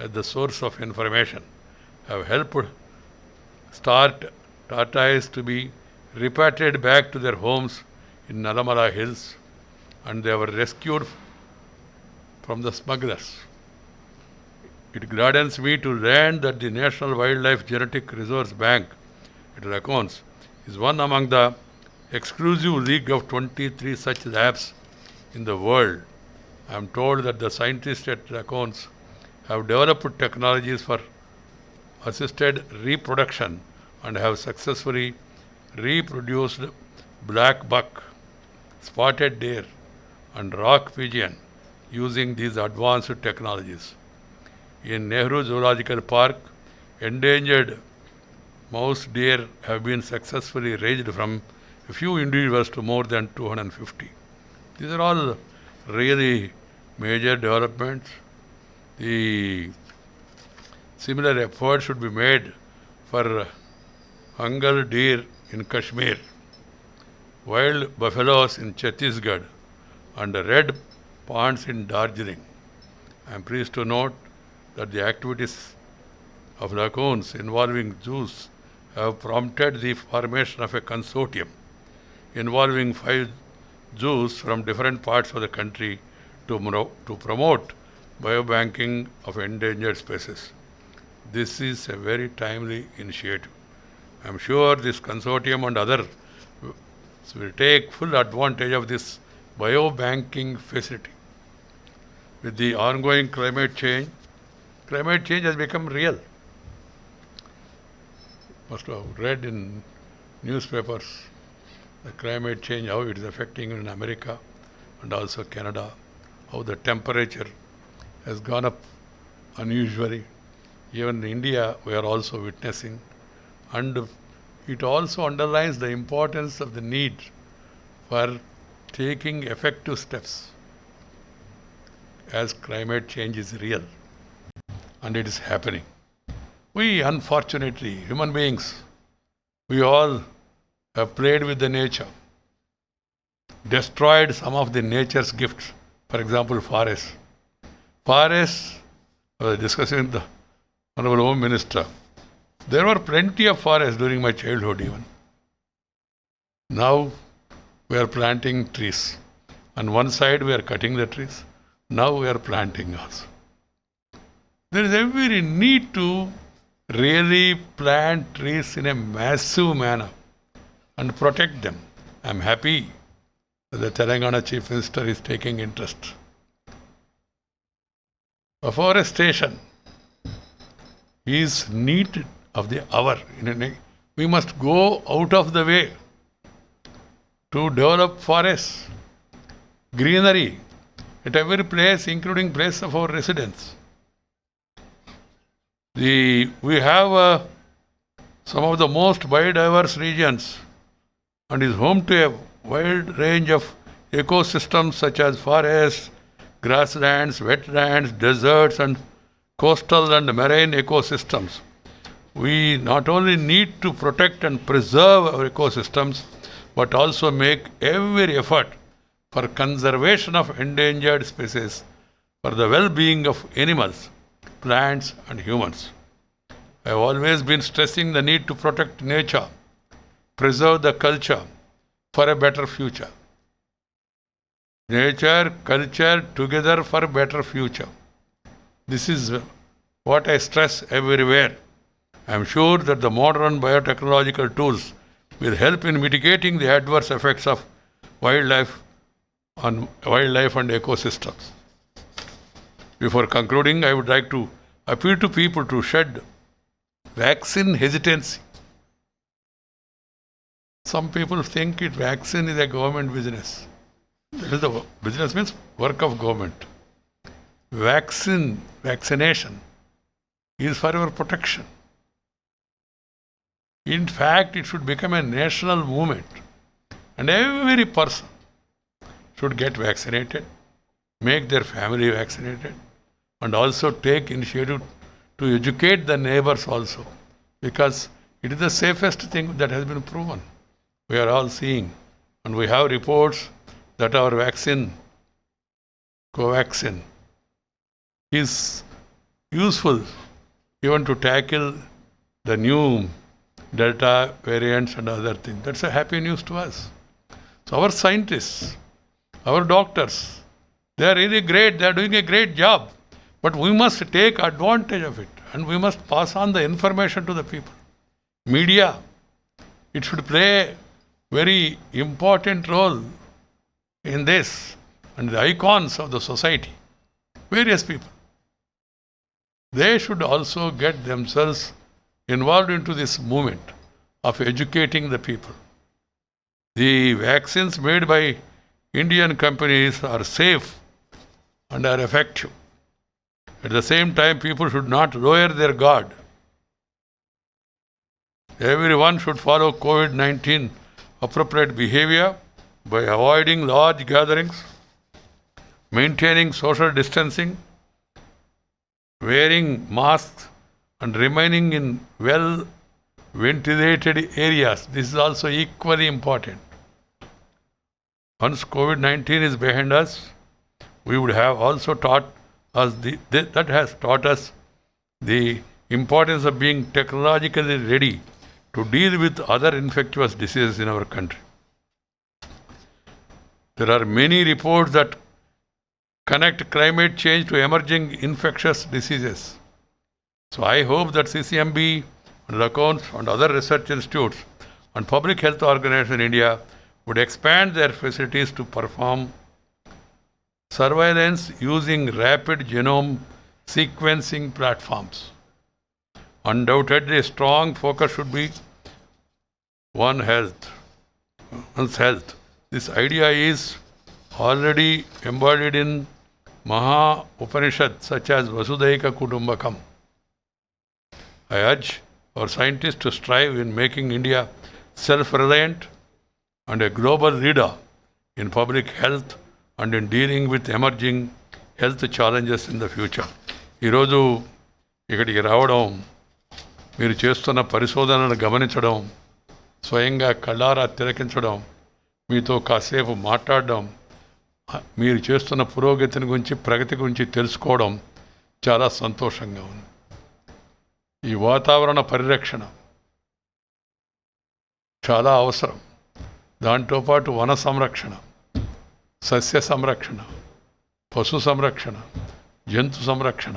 as the source of information have helped start tortoise to be repatriated back to their homes in Nalamala Hills, and they were rescued from the smugglers. It gladdens me to learn that the National Wildlife Genetic Resource Bank at Raccoons is one among the exclusive league of 23 such labs in the world. I am told that the scientists at Raccoons have developed technologies for assisted reproduction and have successfully reproduced black buck, spotted deer, and rock pigeon using these advanced technologies. In Nehru Zoological Park, endangered mouse deer have been successfully raised from a few individuals to more than 250. These are all really major developments. The similar effort should be made for Hangal deer in Kashmir, wild buffaloes in Chhattisgarh, and red ponds in Darjeeling. I am pleased to note that the activities of Raccoons involving zoos have prompted the formation of a consortium involving 5 zoos from different parts of the country to promote biobanking of endangered species. This is a very timely initiative. I am sure this consortium and others will take full advantage of this biobanking facility. With the ongoing climate change has become real. Must have read in newspapers the climate change, how it is affecting in America and also Canada, how the temperature has gone up unusually. Even in India, we are also witnessing. And it also underlines the importance of the need for taking effective steps, as climate change is real and it is happening. We, unfortunately, human beings, we all have played with the nature, destroyed some of the nature's gifts. For example, forests. Forests, I was discussing with the Honorable Home Minister, there were plenty of forests during my childhood even. Now we are planting trees. On one side we are cutting the trees. Now we are planting also. There is every need to really plant trees in a massive manner and protect them. I am happy that the Telangana Chief Minister is taking interest. Afforestation is need of the hour. We must go out of the way to develop forests, greenery at every place, including place of our residence. We have some of the most biodiverse regions and is home to a wide range of ecosystems such as forests, grasslands, wetlands, deserts, and coastal and marine ecosystems. We not only need to protect and preserve our ecosystems, but also make every effort for conservation of endangered species for the well-being of animals, plants, and humans. I have always been stressing the need to protect nature, preserve the culture for a better future. Nature, culture, together for a better future. This is what I stress everywhere. I am sure that the modern biotechnological tools will help in mitigating the adverse effects of wildlife and ecosystems. Before concluding, I would like to appeal to people to shed vaccine hesitancy. Some people think vaccine is a government business. That is the business means work of government. Vaccination is for our protection. In fact, it should become a national movement, and every person should get vaccinated, make their family vaccinated, and also take initiative to educate the neighbors also, because it is the safest thing that has been proven. We are all seeing, and we have reports that our vaccine, Covaxin, is useful even to tackle the new Delta variants and other things. That's a happy news to us. So our scientists, our doctors, they are really great. They are doing a great job. But we must take advantage of it and we must pass on the information to the people. Media, it should play a very important role in this, and the icons of the society, various people. They should also get themselves involved into this movement of educating the people. The vaccines made by Indian companies are safe and are effective. At the same time, people should not lower their guard. Everyone should follow COVID-19 appropriate behavior by avoiding large gatherings, maintaining social distancing, wearing masks, and remaining in well-ventilated areas. This is also equally important. Once COVID-19 is behind us, we would have also taught us that has taught us the importance of being technologically ready to deal with other infectious diseases in our country. There are many reports that connect climate change to emerging infectious diseases. So I hope that CCMB and LACONS and other research institutes and public health organizations in India would expand their facilities to perform surveillance using rapid genome sequencing platforms. Undoubtedly, a strong focus should be one's health. This idea is already embodied in Maha Upanishads such as Vasudhaika Kutumbakam. I urge our scientists to strive in making India self-reliant and a global leader in public health and in dealing with emerging health challenges in the future. ఈరోజు ఇక్కడికి రావడం, మీరు చేస్తున్న పరిశోధనలను గమనించడం, స్వయంగా కళ్ళారా తిలకించడం, మీతో కాసేపు మాట్లాడడం, మీరు చేస్తున్న పురోగతిని గురించి, ప్రగతి గురించి తెలుసుకోవడం చాలా సంతోషంగా ఉంది. ఈ వాతావరణ పరిరక్షణ చాలా అవసరం. దాంతోపాటు వన సంరక్షణ, సస్య సంరక్షణ, పశు సంరక్షణ, జంతు సంరక్షణ,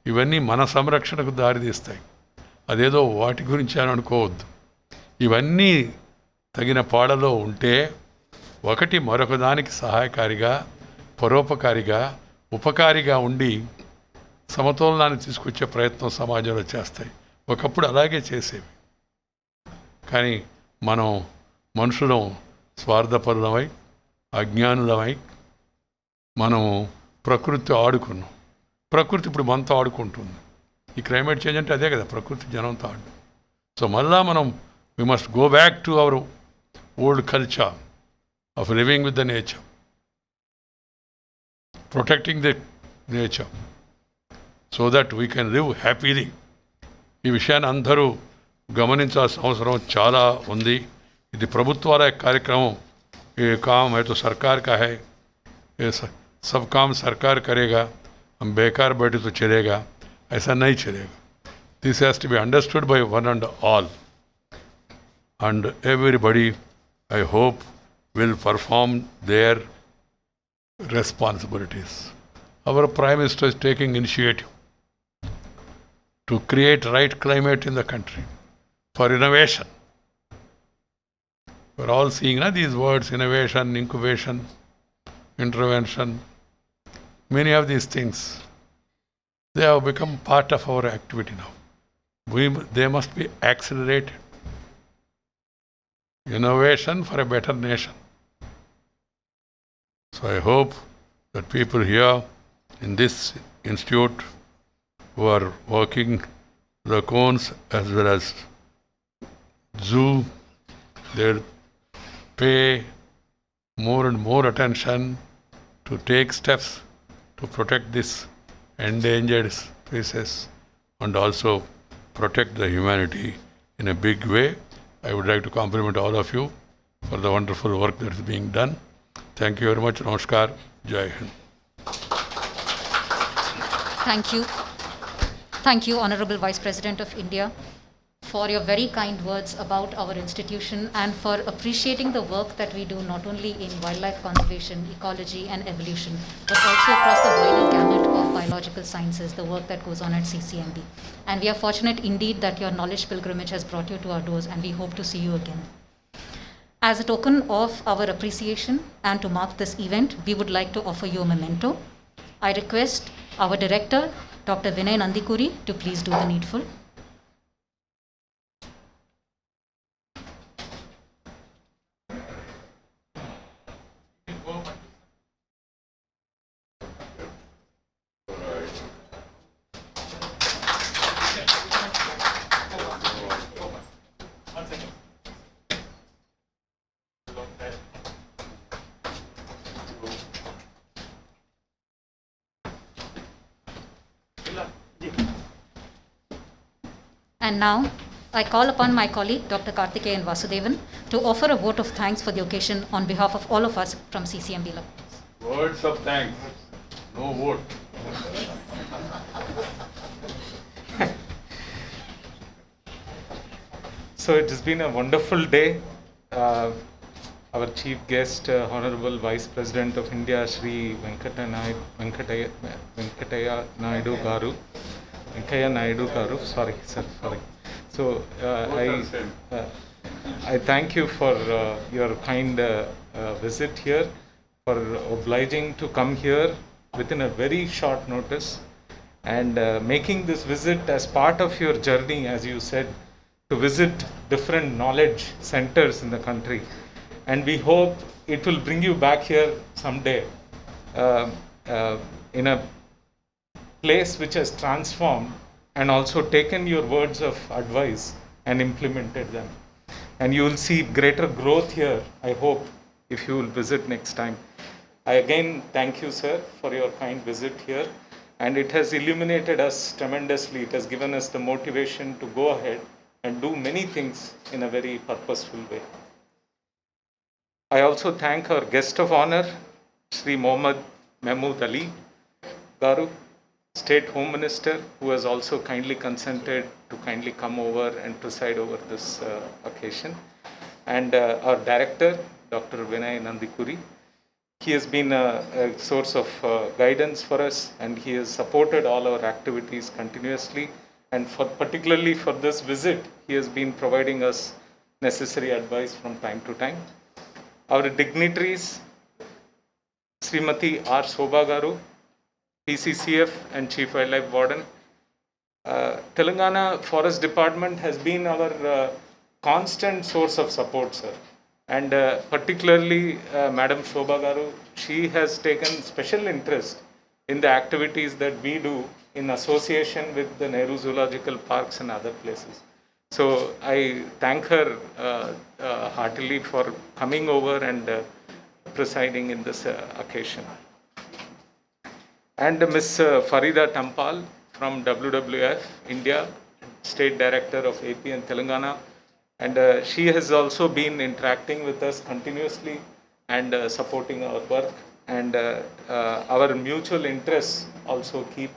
ఇవన్నీ మన సంరక్షణకు దారితీస్తాయి. అదేదో వాటి గురించి అని అనుకోవద్దు. ఇవన్నీ తగిన పాడలో ఉంటే ఒకటి మరొక దానికి సహాయకారిగా, పరోపకారిగా, ఉపకారిగా ఉండి సమతోలనాన్ని తీసుకొచ్చే ప్రయత్నం సమాజంలో చేస్తాయి. ఒకప్పుడు అలాగే చేసేవి. కానీ మనం మనుషులం స్వార్థపరులమై, అజ్ఞానులమై మనం ప్రకృతి ఆడుకున్నాం. ప్రకృతి ఇప్పుడు మనతో ఆడుకుంటుంది. ఈ క్లైమేట్ చేంజ్ అంటే అదే కదా, ప్రకృతి జనంతో ఆడు. సో మళ్ళా మనం we must go back to our old culture of living with the nature, protecting the nature, so that we can live happily. ఈ విషయాన్ని అందరూ గమనించాల్సిన అవసరం చాలా ఉంది. ఇది ప్రభుత్వాల కార్యక్రమం. ये काम है तो सरकार का है, ये सब काम सरकार करेगा, हम बेकार बैठे तो चलेगा, ऐसा नहीं चलेगा. This has to be understood by one and all, and everybody, I hope, will perform their responsibilities. Our Prime Minister is taking initiative to create right climate in the country for innovation. We're all seeing these words: innovation, incubation, intervention. Many of these things, they have become part of our activity now. They must be accelerated. Innovation for a better nation. So I hope that people here in this institute who are working the cones as well as zoo, they'll pay more and more attention to take steps to protect this endangered species and also protect the humanity in a big way. I would like to compliment all of you for the wonderful work that is being done. Thank you very much. Namaskar. Jai Hind. Thank you. Thank you, Honorable Vice President of India, for your very kind words about our institution and for appreciating the work that we do not only in wildlife conservation, ecology, and evolution, but also across the wider gamut of biological sciences, the work that goes on at CCMB. And we are fortunate indeed that your knowledge pilgrimage has brought you to our doors, and we hope to see you again. As a token of our appreciation and to mark this event, we would like to offer you a memento. I request our director, Dr. Vinay Nandikuri, to please do the needful. And now, I call upon my colleague, Dr. Karthikeyan Vasudevan, to offer a vote of thanks for the occasion on behalf of all of us from CCMB Lab. Words of thanks, no vote. So it has been a wonderful day. Our chief guest, Honorable Vice President of India, Shri Venkaiah Naidu Garu. Sorry. So I thank you for your kind visit here, for obliging to come here within a very short notice, and making this visit as part of your journey, as you said, to visit different knowledge centers in the country. And we hope it will bring you back here someday in a place which has transformed and also taken your words of advice and implemented them. And you will see greater growth here, I hope, if you will visit next time. I again thank you, sir, for your kind visit here. And it has illuminated us tremendously. It has given us the motivation to go ahead and do many things in a very purposeful way. I also thank our guest of honor, Sri Mohammad Mahmood Ali Garu, State Home Minister, who has also kindly consented to kindly come over and preside over this occasion. And our director, Dr. Vinay Nandikuri. He has been a source of guidance for us, and he has supported all our activities continuously. And particularly for this visit, he has been providing us necessary advice from time to time. Our dignitaries, Srimati R. Shobha Garu, PCCF and Chief Wildlife Warden. Telangana Forest Department has been our constant source of support, sir. And particularly Madam Shobha Garu, she has taken special interest in the activities that we do in association with the Nehru Zoological Parks and other places. So I thank her heartily for coming over and presiding in this occasion. And Ms. Farida Tampal from WWF India, State Director of AP and Telangana. And she has also been interacting with us continuously and supporting our work. And our mutual interests also keep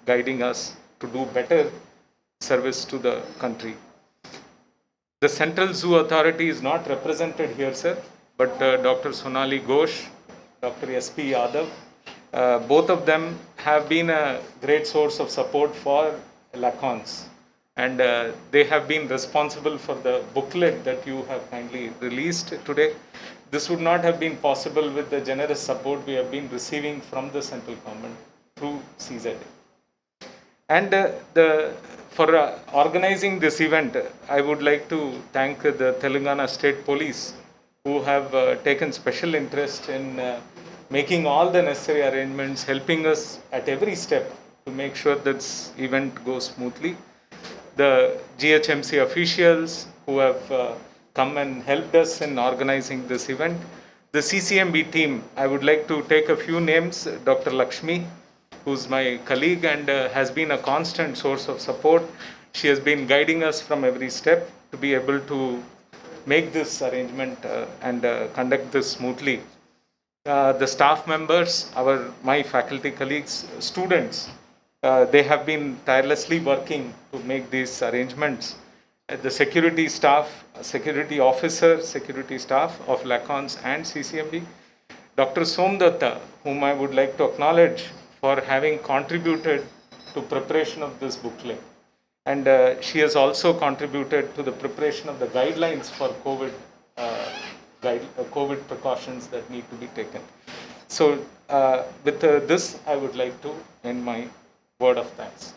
guiding us to do better service to the country. The Central Zoo Authority is not represented here, sir, but Dr. Sonali Ghosh, Dr. S.P. Yadav, both of them have been a great source of support for Lacons. And they have been responsible for the booklet that you have kindly released today. This would not have been possible with the generous support we have been receiving from the central government through CZA. And for organizing this event, I would like to thank the Telangana State Police, who have taken special interest in making all the necessary arrangements, helping us at every step to make sure that this event goes smoothly. The GHMC officials who have come and helped us in organizing this event. The CCMB team, I would like to take a few names. Dr. Lakshmi, who's my colleague and has been a constant source of support. She has been guiding us from every step to be able to make this arrangement and conduct this smoothly. The staff members, my faculty colleagues, students, they have been tirelessly working to make these arrangements. The security staff, security officer, security staff of LACONS and CCMB, Dr. Somdatta, whom I would like to acknowledge for having contributed to preparation of this booklet. And she has also contributed to the preparation of the guidelines for COVID precautions that need to be taken. So with this, I would like to end my word of thanks.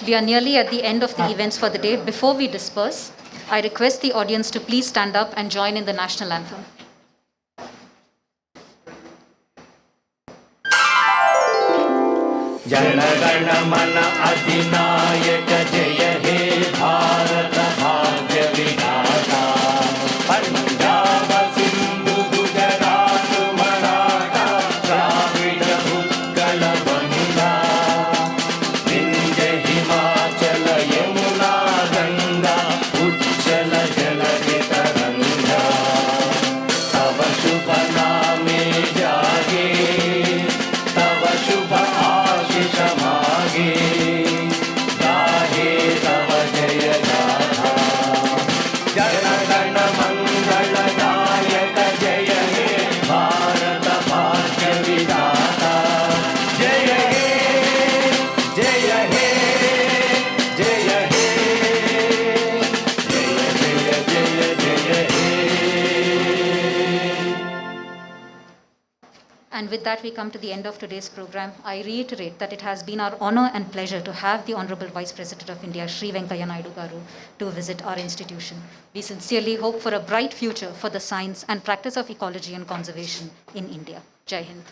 We are nearly at the end of the events for the day. Before we disperse, I request the audience to please stand up and join in the national anthem. Jana Gana मन अधिनायक जय हे भारत भाग्य विधाता पंजाब सिंधु गुजरात मराठा द्राविड उत्कल बंगा विंध्य हिमाचल यमुना गंगा उज्जल जलधि तरंगा तव शुभ नामे जागे तव शुभ समागे गाहे तव जय गाथा जन गण मंगल दायक जय हे भारत भाग्य विधाता जय हे जय हे जय हे जय जय जय हे. And with that, we come to the end of today's program. I reiterate that it has been our honor and pleasure to have the Honorable Vice President of India, Sri Venkaiah Naidu Garu, to visit our institution. We sincerely hope for a bright future for the science and practice of ecology and conservation in India. Jai Hind.